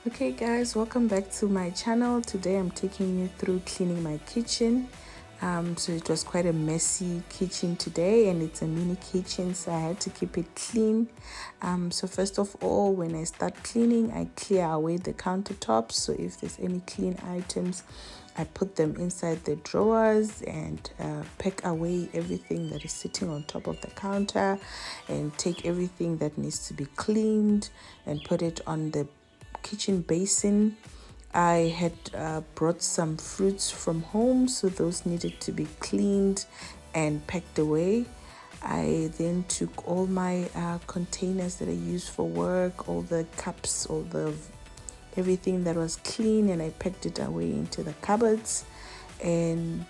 Okay guys, welcome back to my channel. Today I'm taking you through cleaning my kitchen. So it was quite a messy kitchen today, and it's a mini kitchen, so I had to keep it clean. So first of all, when I start cleaning, I clear away the countertops. So if there's any clean items, I put them inside the drawers and pack away everything that is sitting on top of the counter, and take everything that needs to be cleaned and put it on the kitchen basin. I had brought some fruits from home, so those needed to be cleaned and packed away. I then took all my containers that I use for work, all the cups, all the everything that was clean, and I packed it away into the cupboards and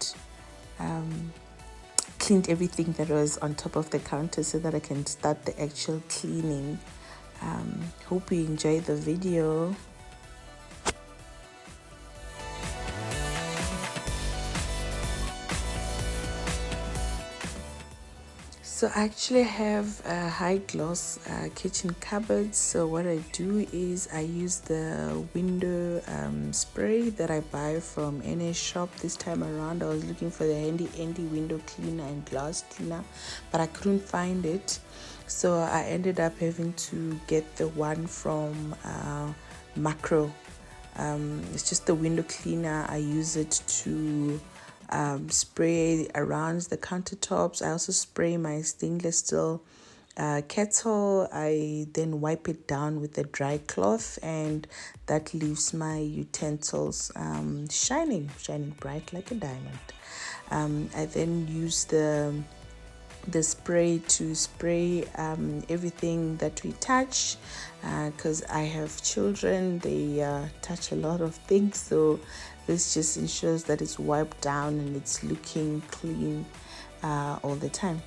cleaned everything that was on top of the counter so that I can start the actual cleaning. Hope you enjoyed the video. So I actually have a high gloss kitchen cupboard. So what I do is I use the window spray that I buy from NA shop. This time around I was looking for the handy window cleaner and glass cleaner, but I couldn't find it. So I ended up having to get the one from Macro. It's just the window cleaner. I use it to spray around the countertops. I also spray my stainless steel kettle. I then wipe it down with a dry cloth, and that leaves my utensils shining bright like a diamond. I then use the spray to spray everything that we touch, because I have children. They touch a lot of things, so this just ensures that it's wiped down and it's looking clean all the time.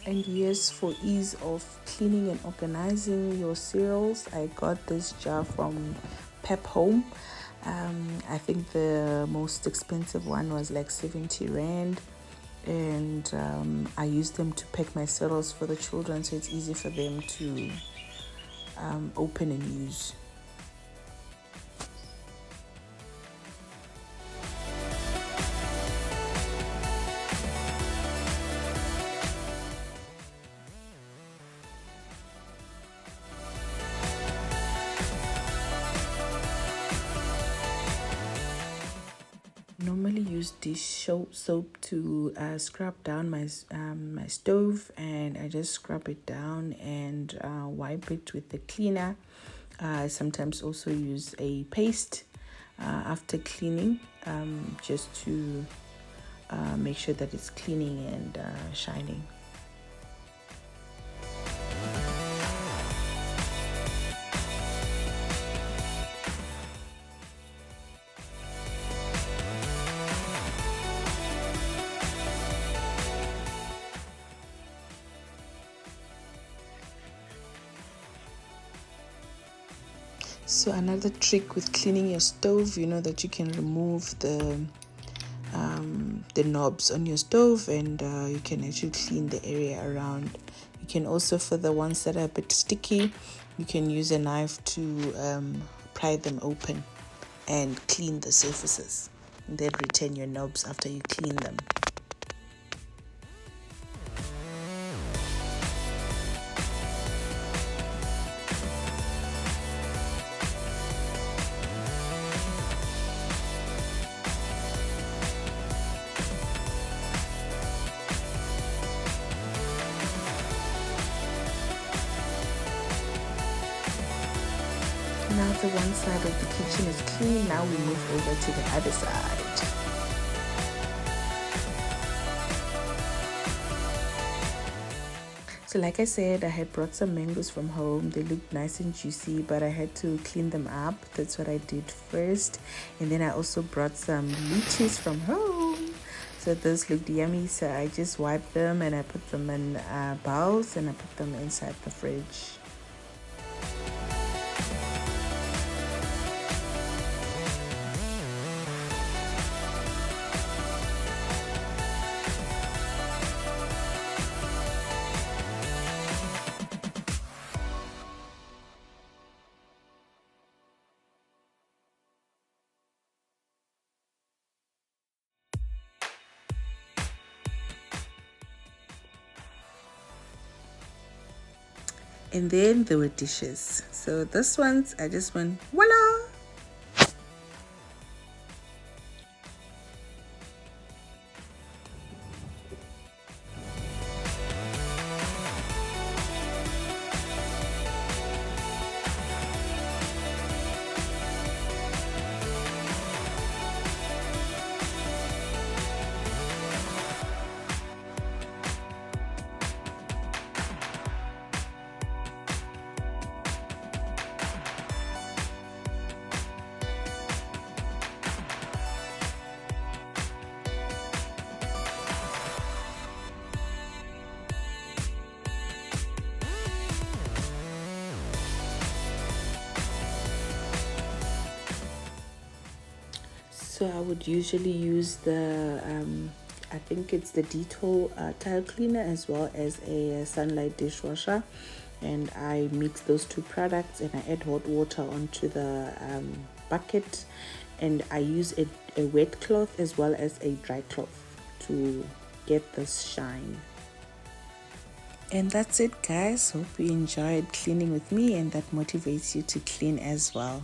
And yes, for ease of cleaning and organizing your cereals, I got this jar from Pep Home. I think the most expensive one was like 70 Rand. And I use them to pack my cereals for the children, so it's easy for them to open and use. Normally use dish soap to scrub down my stove, and I just scrub it down and wipe it with the cleaner. I sometimes also use a paste after cleaning, just to make sure that it's cleaning and shining. So another trick with cleaning your stove, you know that you can remove the knobs on your stove, and you can actually clean the area around. You can also, for the ones that are a bit sticky, you can use a knife to pry them open and clean the surfaces, and then return your knobs after you clean them. Now the one side of the kitchen is clean. Now we move over to the other side. So like I said, I had brought some mangoes from home. They looked nice and juicy, but I had to clean them up. That's what I did first. And then I also brought some lychees from home. So those looked yummy. So I just wiped them and I put them in bowls and I put them inside the fridge. And then there were dishes. So this ones I just went voila. So I would usually use the, I think it's the Dettol tile cleaner as well as a Sunlight dishwasher. And I mix those two products and I add hot water onto the bucket. And I use a wet cloth as well as a dry cloth to get this shine. And that's it, guys. Hope you enjoyed cleaning with me and that motivates you to clean as well.